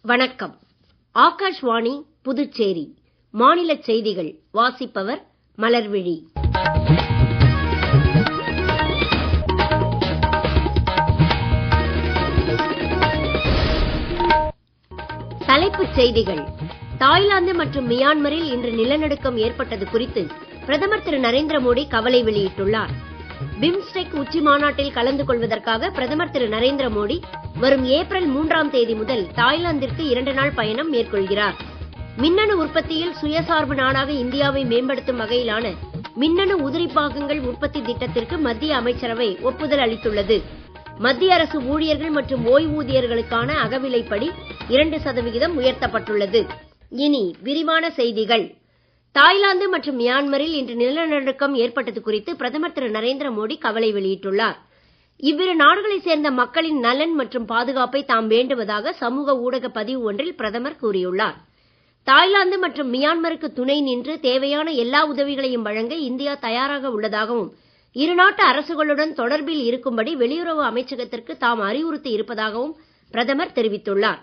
வணக்கம். ஆகாஷ்வாணி புதுச்சேரி மாநிலச் செய்திகள் வாசிப்பவர் மலர்விழி. தலைப்புச் செய்திகள். தாய்லாந்து மற்றும் மியான்மரில் இன்று நிலநடுக்கம் ஏற்பட்டது குறித்து பிரதமர் திரு நரேந்திர மோடி கவலை வெளியிட்டுள்ளார். பிம்ஸ்டெக் உச்சி மாநாட்டில் கலந்து கொள்வதற்காக பிரதமர் திரு நரேந்திர மோடி வரும் ஏப்ரல் 3ஆம் தேதி முதல் தாய்லாந்திற்கு 2 நாள் பயணம் மேற்கொள்கிறார். மின்னணு உற்பத்தியில் சுயசார்பு நாடாக இந்தியாவை மேம்படுத்தும் வகையிலான மின்னணு உதிரிப்பாகங்கள் உற்பத்தி திட்டத்திற்கு மத்திய அமைச்சரவை ஒப்புதல் அளித்துள்ளது. மத்திய அரசு ஊழியர்கள் மற்றும் ஓய்வூதியர்களுக்கான அகவிலைப்படி 2% உயர்த்தப்பட்டுள்ளது. இனி விரிவான செய்திகள். தாய்லாந்து மற்றும் மியான்மரில் இன்று நிலநடுக்கம் ஏற்பட்டது குறித்து பிரதமர் திரு நரேந்திர மோடி கவலை வெளியிட்டுள்ளார். இவ்விரு நாடுகளைச் சேர்ந்த மக்களின் நலன் மற்றும் பாதுகாப்பை தாம் வேண்டுவதாக சமூக ஊடக பதிவு ஒன்றில் பிரதமர் கூறியுள்ளார். தாய்லாந்து மற்றும் மியான்மருக்கு துணை நின்று தேவையான எல்லா உதவிகளையும் வழங்க இந்தியா தயாராக உள்ளதாகவும் இருநாட்டு அரசுகளுடன் தொடர்பில் இருக்கும்படி வெளியுறவு அமைச்சகத்திற்கு தாம் அறிவுறுத்தி இருப்பதாகவும் பிரதமர் தெரிவித்துள்ளார்.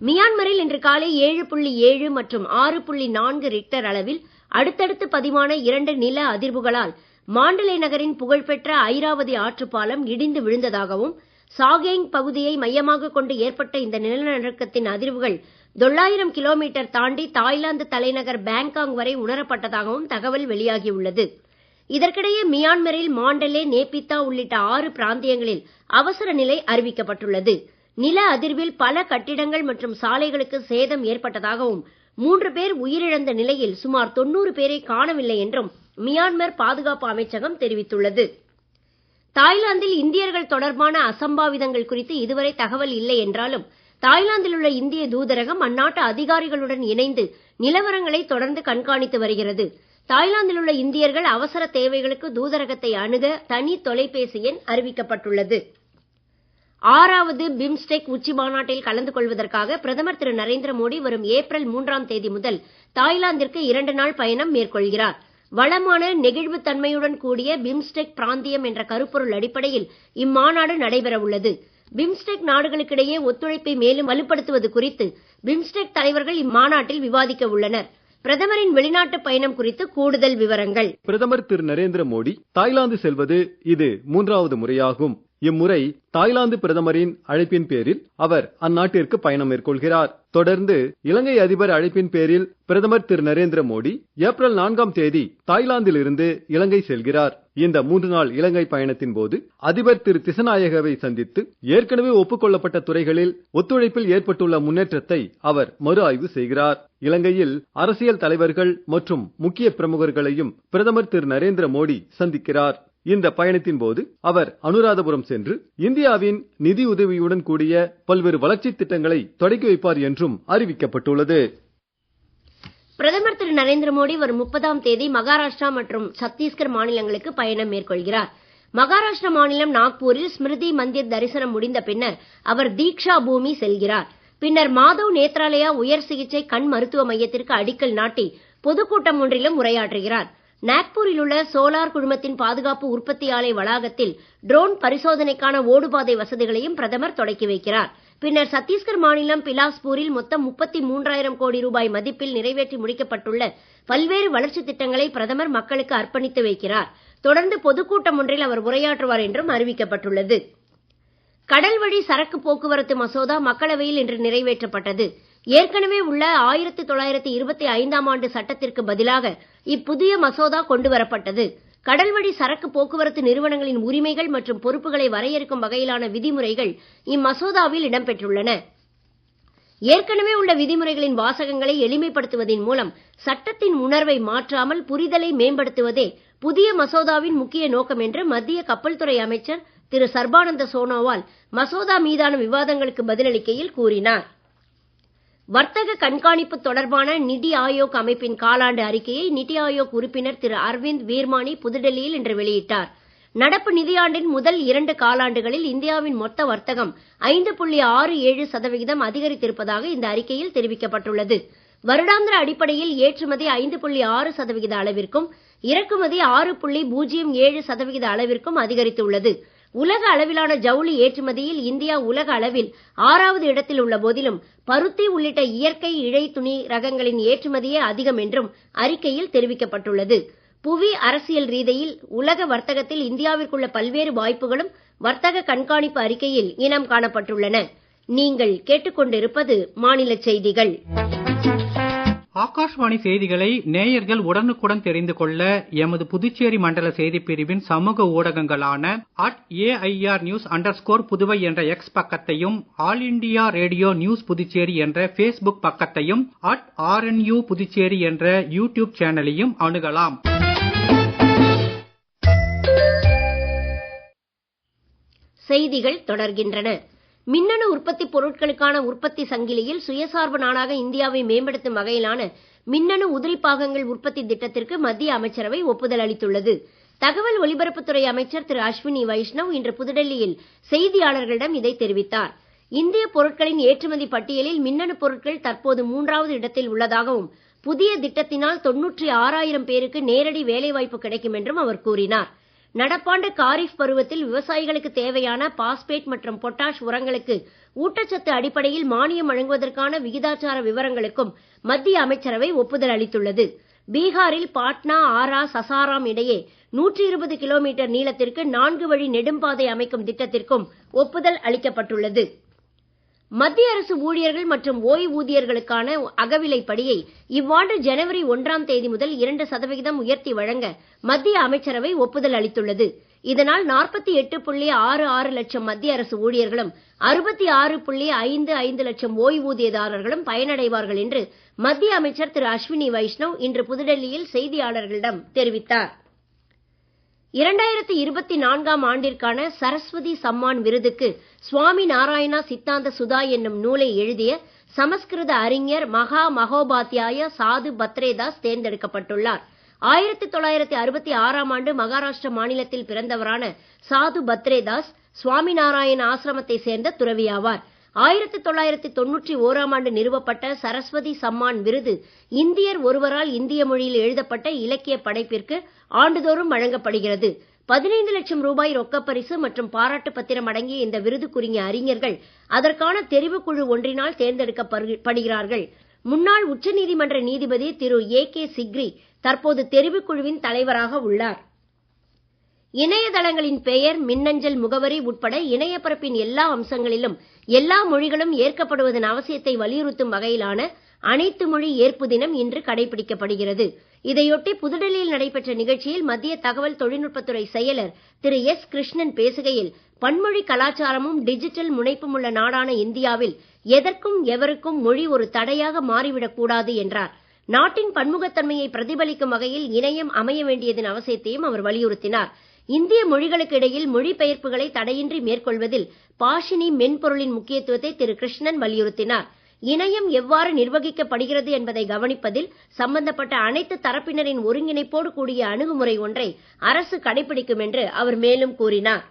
மியான்மரில் இன்று காலை 7.7 மற்றும் 6.4 ரிக்டர் அளவில் அடுத்தடுத்து பதிவான 2 நில அதிர்வுகளால் மாண்டலே நகரின் புகழ்பெற்ற ஐராவதி ஆற்றுப்பாலம் இடிந்து விழுந்ததாகவும் சாகேங் பகுதியை மையமாக கொண்டு ஏற்பட்ட இந்த நிலநடுக்கத்தின் அதிர்வுகள் 900 கிலோமீட்டர் தாண்டி தாய்லாந்து தலைநகர் பாங்காங் வரை உணரப்பட்டதாகவும் தகவல் வெளியாகியுள்ளது. இதற்கிடையே மியான்மரில் மாண்டலே, நேபித்தா உள்ளிட்ட 6 பிராந்தியங்களில் அவசர நிலை அறிவிக்கப்பட்டுள்ளது. நில அதிர்வில் பல கட்டிடங்கள் மற்றும் சாலைகளுக்கு சேதம் ஏற்பட்டதாகவும் 3 பேர் உயிரிழந்த நிலையில் சுமார் 90 பேரை காணவில்லை என்றும் மியான்மர் பாதுகாப்பு அமைச்சகம் தெரிவித்துள்ளது. தாய்லாந்தில் இந்தியர்கள் தொடர்பான அசம்பாவிதங்கள் குறித்து இதுவரை தகவல் இல்லை என்றாலும் தாய்லாந்தில் உள்ள இந்திய தூதரகம் அந்நாட்டு அதிகாரிகளுடன் இணைந்து நிலவரங்களை தொடர்ந்து கண்காணித்து வருகிறது. தாய்லாந்தில் உள்ள இந்தியர்கள் அவசர தேவைகளுக்கு தூதரகத்தை அணுக தனி தொலைபேசி எண் அறிவிக்கப்பட்டுள்ளது. 6வது பிம்ஸ்டெக் உச்சி மாநாட்டில் கலந்து கொள்வதற்காக பிரதமர் திரு நரேந்திர மோடி வரும் ஏப்ரல் 3ஆம் தேதி முதல் தாய்லாந்திற்கு 2 நாள் பயணம் மேற்கொள்கிறார். வளமான நெகிழ்வுத் தன்மையுடன் கூடிய பிம்ஸ்டெக் பிராந்தியம் என்ற கருப்பொருள் அடிப்படையில் இம்மாநாடு நடைபெற உள்ளது. பிம்ஸ்டெக் நாடுகளுக்கிடையே ஒத்துழைப்பை மேலும் வலுப்படுத்துவது குறித்து பிம்ஸ்டெக் தலைவர்கள் இம்மாநாட்டில் விவாதிக்க உள்ளனர். பிரதமரின் வெளிநாட்டு பயணம் குறித்து கூடுதல் விவரங்கள். பிரதமர் திரு நரேந்திர மோடி தாய்லாந்து செல்வது இது 3வது முறையாகும். இம்முறை தாய்லாந்து பிரதமரின் அழைப்பின் பேரில் அவர் அந்நாட்டிற்கு பயணம் மேற்கொள்கிறார். தொடர்ந்து இலங்கை அதிபர் அழைப்பின் பேரில் பிரதமர் திரு நரேந்திர மோடி ஏப்ரல் 4ஆம் தேதி தாய்லாந்தில் இருந்து இலங்கை செல்கிறார். இந்த 3 நாள் இலங்கை பயணத்தின் போது அதிபர் திரு திசநாயகவை சந்தித்து ஏற்கனவே ஒப்புக்கொள்ளப்பட்ட துறைகளில் ஒத்துழைப்பில் ஏற்பட்டுள்ள முன்னேற்றத்தை அவர் மறு ஆய்வு செய்கிறார். இலங்கையில் அரசியல் தலைவர்கள் மற்றும் முக்கிய பிரமுகர்களையும் பிரதமர் திரு நரேந்திர மோடி சந்திக்கிறார். இந்த பயணத்தின் போது அவர் அனுராதபுரம் சென்று இந்தியாவின் நிதி உதவியுடன் கூடிய பல்வேறு வளர்ச்சித் திட்டங்களை தொடக்கி வைப்பார் என்றும் அறிவிக்கப்பட்டுள்ளது. பிரதமர் திரு நரேந்திர மோடி வரும் 30ஆம் தேதி மகாராஷ்டிரா மற்றும் சத்தீஸ்கர் மாநிலங்களுக்கு பயணம் மேற்கொள்கிறார். மகாராஷ்டிரா மாநிலம் நாக்பூரில் ஸ்மிருதி மந்திர் தரிசனம் முடிந்த பின்னர் அவர் தீக்ஷா பூமி செல்கிறார். பின்னர் மாதவ் நேத்ராலயா உயர் சிகிச்சை கண் மருத்துவ மையத்திற்கு அடிக்கல் நாட்டி பொதுக்கூட்டம் ஒன்றிலும் உரையாற்றுகிறார். நாக்பூரில் உள்ள சோலார் குழுமத்தின் பாதுகாப்பு உற்பத்தி ஆலை வளாகத்தில் ட்ரோன் பரிசோதனைக்கான ஓடுபாதை வசதிகளையும் பிரதமர் தொடக்கி வைக்கிறார். பின்னர் சத்தீஸ்கர் மாநிலம் பிலாஸ்பூரில் மொத்தம் 33,000 கோடி ரூபாய் மதிப்பில் நிறைவேற்றி முடிக்கப்பட்டுள்ள பல்வேறு வளர்ச்சி திட்டங்களை பிரதமர் மக்களுக்கு அர்ப்பணித்து வைக்கிறார். தொடர்ந்து பொதுக்கூட்டம் ஒன்றில் அவர் உரையாற்றுவார் என்றும் அறிவிக்கப்பட்டுள்ளது. கடல்வழி சரக்கு போக்குவரத்து மசோதா மக்களவையில் இன்று நிறைவேற்றப்பட்டது. ஏற்கனவே உள்ள 1925ஆம் ஆண்டு சட்டத்திற்கு பதிலாக இப்புதிய மசோதா கொண்டு வரப்பட்டது. கடல்வழி சரக்கு போக்குவரத்து நிறுவனங்களின் உரிமைகள் மற்றும் பொறுப்புகளை வரையறுக்கும் வகையிலான விதிமுறைகள் இம்மசோதாவில் இடம்பெற்றுள்ளன. ஏற்கனவே உள்ள விதிமுறைகளின் வாசகங்களை எளிமைப்படுத்துவதன் மூலம் சட்டத்தின் உணர்வை மாற்றாமல் புரிதலை மேம்படுத்துவதே புதிய மசோதாவின் முக்கிய நோக்கம் என்று மத்திய கப்பல் துறை அமைச்சர் திரு சர்பானந்த சோனோவால் மசோதா மீதான விவாதங்களுக்கு பதிலளிக்கையில் கூறினார். வர்த்தக கண்காணிப்பு தொடர்பான நிதி ஆயோக் அமைப்பின் காலாண்டு அறிக்கையை நிதி ஆயோக் உறுப்பினர் திரு அரவிந்த் வீர்மானி புதுடெல்லியில் இன்று வெளியிட்டார். நடப்பு நிதியாண்டின் முதல் 2 காலாண்டுகளில் இந்தியாவின் மொத்த வர்த்தகம் 5.67% அதிகரித்திருப்பதாக இந்த அறிக்கையில் தெரிவிக்கப்பட்டுள்ளது. வருடாந்திர அடிப்படையில் ஏற்றுமதி 5.6% அளவிற்கும் இறக்குமதி 6.07% அளவிற்கும் அதிகரித்துள்ளது. உலக அளவிலான ஜவுளி ஏற்றுமதியில் இந்தியா உலக அளவில் 6வது இடத்தில் உள்ள போதிலும் பருத்தி உள்ளிட்ட இயற்கை இழை துணி ரகங்களின் ஏற்றுமதியே அதிகம் என்றும் அறிக்கையில் தெரிவிக்கப்பட்டுள்ளது. புவி அரசியல் ரீதியில் உலக வர்த்தகத்தில் இந்தியாவிற்குள்ள பல்வேறு வாய்ப்புகளும் வர்த்தக கண்காணிப்பு அறிக்கையில் இனம் காணப்பட்டுள்ளன. நீங்கள் கேட்டுக்கொண்டிருப்பது மாநில செய்திகள். ஆகாஷ்வாணி செய்திகளை நேயர்கள் உடனுக்குடன் தெரிந்து கொள்ள எமது புதுச்சேரி மண்டல செய்திப் பிரிவின் சமூக ஊடகங்களான @AIRnews_புதுவை என்ற எக்ஸ் பக்கத்தையும், all India radio news Puducherry என்ற பேஸ்புக் பக்கத்தையும், @RNU புதுச்சேரி என்ற யூடியூப் சேனலையும் அணுகலாம். செய்திகள் தொடர்கின்றன. மின்னணு உற்பத்தி பொருட்களுக்கான உற்பத்தி சங்கிலியில் சுயசார்பு நாடாக இந்தியாவை மேம்படுத்தும் வகையிலான மின்னணு உதிரி பாகங்கள் உற்பத்தி திட்டத்திற்கு மத்திய அமைச்சரவை ஒப்புதல் அளித்துள்ளது. தகவல் ஒலிபரப்புத்துறை அமைச்சர் திரு அஸ்வினி வைஷ்ணவ் இன்று புதுடெல்லியில் செய்தியாளர்களிடம் இதை தெரிவித்தார். இந்திய பொருட்களின் ஏற்றுமதி பட்டியலில் மின்னணு பொருட்கள் தற்போது 3வது இடத்தில் உள்ளதாகவும் புதிய திட்டத்தினால் 96,000 பேருக்கு நேரடி வேலைவாய்ப்பு கிடைக்கும் என்றும் அவர் கூறினார். நடப்பாண்டு காரிஃப் பருவத்தில் விவசாயிகளுக்கு தேவையான பாஸ்பேட் மற்றும் பொட்டாஷ் உரங்களுக்கு ஊட்டச்சத்து அடிப்படையில் மானியம் வழங்குவதற்கான விகிதாச்சார விவரங்களுக்கும் மத்திய அமைச்சரவை ஒப்புதல் அளித்துள்ளது. பீகாரில் பாட்னா, ஆரா, சசாராம் இடையே 120 கிலோமீட்டர் நீளத்திற்கு 4 வழி நெடும்பாதை அமைக்கும் திட்டத்திற்கும் ஒப்புதல் அளிக்கப்பட்டுள்ளது. மத்திய அரசு ஊழியர்கள் மற்றும் ஓய்வூதியர்களுக்கான அகவிலைப்படியை இவ்வாண்டு ஜனவரி 1ஆம் தேதி முதல் 2% உயர்த்தி வழங்க மத்திய அமைச்சரவை ஒப்புதல் அளித்துள்ளது. இதனால் 48.66 லட்சம் மத்திய அரசு ஊழியர்களும் 66.55 லட்சம் ஓய்வூதியதாரர்களும் பயனடைவார்கள் என்று மத்திய அமைச்சர் திரு அஸ்வினி வைஷ்ணவ் இன்று புதுடெல்லியில் செய்தியாளர்களிடம் தெரிவித்தார். 2024ஆம் ஆண்டிற்கான சரஸ்வதி சம்மான் விருதுக்கு சுவாமி நாராயணா சித்தாந்த சுதா என்னும் நூலை எழுதிய சமஸ்கிருத அறிஞர் மகா மகோபாத்யாய சாது பத்ரேதாஸ் தேர்ந்தெடுக்கப்பட்டுள்ளார். 1966ஆம் ஆண்டு மகாராஷ்டிர மாநிலத்தில் பிறந்தவரான சாது பத்ரேதாஸ் சுவாமி நாராயண ஆசிரமத்தை சேர்ந்த துறவியாவார். 1991ஆம் ஆண்டு நிறுவப்பட்ட சரஸ்வதி சம்மான் விருது இந்தியர் ஒருவரால் இந்திய மொழியில் எழுதப்பட்ட இலக்கிய படைப்பிற்கு ஆண்டுதோறும் வழங்கப்படுகிறது. 15 லட்சம் ரூபாய் ரொக்கப்பரிசு மற்றும் பாராட்டு பத்திரம் அடங்கிய இந்த விருதுக்குரிய அறிஞர்கள் அதற்கான தெரிவுக்குழு ஒன்றினால் தேர்ந்தெடுக்கப்படுகிறார்கள். முன்னாள் உச்சநீதிமன்ற நீதிபதி திரு A.K. சிக்ரி தற்போது தெரிவுக்குழுவின் தலைவராக உள்ளார். இணையதளங்களின் பெயர், மின்னஞ்சல் முகவரி உட்பட இணையப்பரப்பின் எல்லா அம்சங்களிலும் எல்லா மொழிகளும் ஏற்கப்படுவதன் அவசியத்தை வலியுறுத்தும் வகையிலான அனைத்து மொழி ஏற்பு தினம் இன்று கடைபிடிக்கப்படுகிறது. இதையொட்டி புதுடெல்லியில் நடைபெற்ற நிகழ்ச்சியில் மத்திய தகவல் தொழில்நுட்பத்துறை செயலர் திரு S. கிருஷ்ணன் பேசுகையில், பன்மொழி கலாச்சாரமும் டிஜிட்டல் முனைப்பும் உள்ள நாடான இந்தியாவில் எதற்கும் எவருக்கும் மொழி ஒரு தடையாக மாறிவிடக் கூடாது என்றார். நாட்டின் பன்முகத்தன்மையை பிரதிபலிக்கும் வகையில் இணையம் அமைய வேண்டியதன் அவசியத்தையும் அவர் வலியுறுத்தினார். இந்திய மொழிகளுக்கு இடையில் மொழிபெயர்ப்புகளை தடையின்றி மேற்கொள்வதில் பாஷினி மென்பொருளின் முக்கியத்துவத்தை திரு கிருஷ்ணன் வலியுறுத்தினார். இணையம் எவ்வாறு நிர்வகிக்கப்படுகிறது என்பதை கவனிப்பதில் சம்பந்தப்பட்ட அனைத்து தரப்பினரின் ஒருங்கிணைப்போடு கூடிய அணுகுமுறை ஒன்றை அரசு கடைபிடிக்கும் என்று அவர் மேலும் கூறினார்.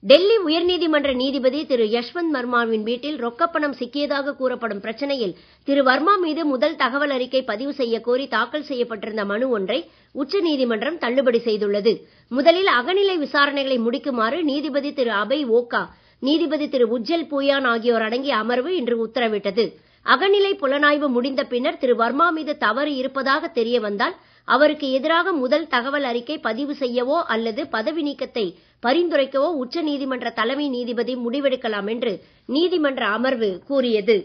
டெல்லி உயர்நீதிமன்ற நீதிபதி திரு யஷ்வந்த் வர்மாவின் வீட்டில் ரொக்கப்பணம் சிக்கியதாக கூறப்படும் பிரச்சனையில் திரு வர்மா மீது முதல் தகவல் அறிக்கை பதிவு செய்ய கோரி தாக்கல் செய்யப்பட்டிருந்த மனு ஒன்றை உச்சநீதிமன்றம் தள்ளுபடி செய்துள்ளது. முதலில் அகநிலை விசாரணைகளை முடிக்குமாறு நீதிபதி திரு அபய் ஓகா, நீதிபதி திரு உஜ்ஜல் பூயான் ஆகியோர் அடங்கிய அமர்வு இன்று உத்தரவிட்டது. அகநிலை புலனாய்வு முடிந்த பின்னர் திரு வர்மா மீது தவறு இருப்பதாக தெரிய வந்தால் அவருக்கு எதிராக முதல் தகவல் அறிக்கை பதிவு செய்யவோ அல்லது பதவி நீக்கத்தை பரிந்துரைக்கவோ உச்சநீதிமன்ற தலைமை நீதிபதி முடிவெடுக்கலாம் என்று நீதிமன்ற அமர்வு கூறியது.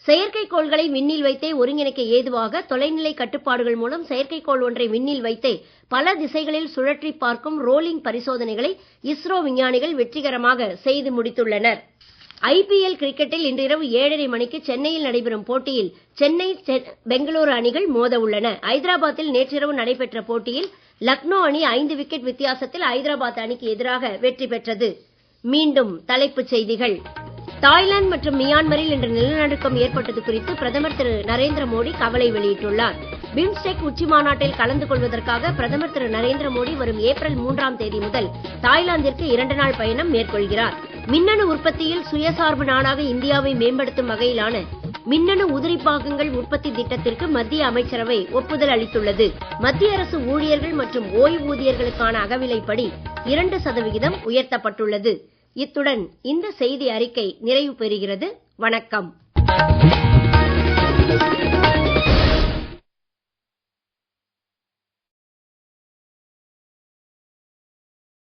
செயற்கைக்கோள்களை விண்ணில் வைத்தே ஒருங்கிணைக்க ஏதுவாக தொலைநிலை கட்டுப்பாடுகள் மூலம் செயற்கைக்கோள் ஒன்றை விண்ணில் வைத்தே பல திசைகளில் சுழற்றி பார்க்கும் ரோலிங் பரிசோதனைகளை இஸ்ரோ விஞ்ஞானிகள் வெற்றிகரமாக செய்து முடித்துள்ளனர். IPL கிரிக்கெட்டில் இன்றிரவு 7:30 மணிக்கு சென்னையில் நடைபெறும் போட்டியில் சென்னை பெங்களூரு அணிகள் மோத உள்ளன. ஐதராபாத்தில் நேற்றிரவு நடைபெற்ற போட்டியில் லக்னோ அணி 5 விக்கெட் வித்தியாசத்தில் ஐதராபாத் அணிக்கு எதிராக வெற்றி பெற்றது. மீண்டும் தலைப்புச் செய்திகள். தாய்லாந்து மற்றும் மியான்மரில் இன்று நிலநடுக்கம் ஏற்பட்டது குறித்து பிரதமர் திரு நரேந்திர மோடி கவலை வெளியிட்டுள்ளார். பிம்ஸ்டெக் உச்சி மாநாட்டில் கலந்து கொள்வதற்காக பிரதமர் திரு நரேந்திர மோடி வரும் ஏப்ரல் 3ஆம் தேதி முதல் தாய்லாந்திற்கு 2 நாள் பயணம் மேற்கொள்கிறார். மின்னணு உற்பத்தியில் சுயசார்பு நாடாக இந்தியாவை மேம்படுத்தும் வகையிலான மின்னணு உதிரி பாகங்கள் உற்பத்தி திட்டத்திற்கு மத்திய அமைச்சரவை ஒப்புதல் அளித்துள்ளது. மத்திய அரசு ஊழியர்கள் மற்றும் ஓய்வூதியர்களுக்கான அகவிலைப்படி 2% உயர்த்தப்பட்டுள்ளது. இத்துடன் இந்த செய்தி அறிக்கை நிறைவு பெறுகிறது. வணக்கம்.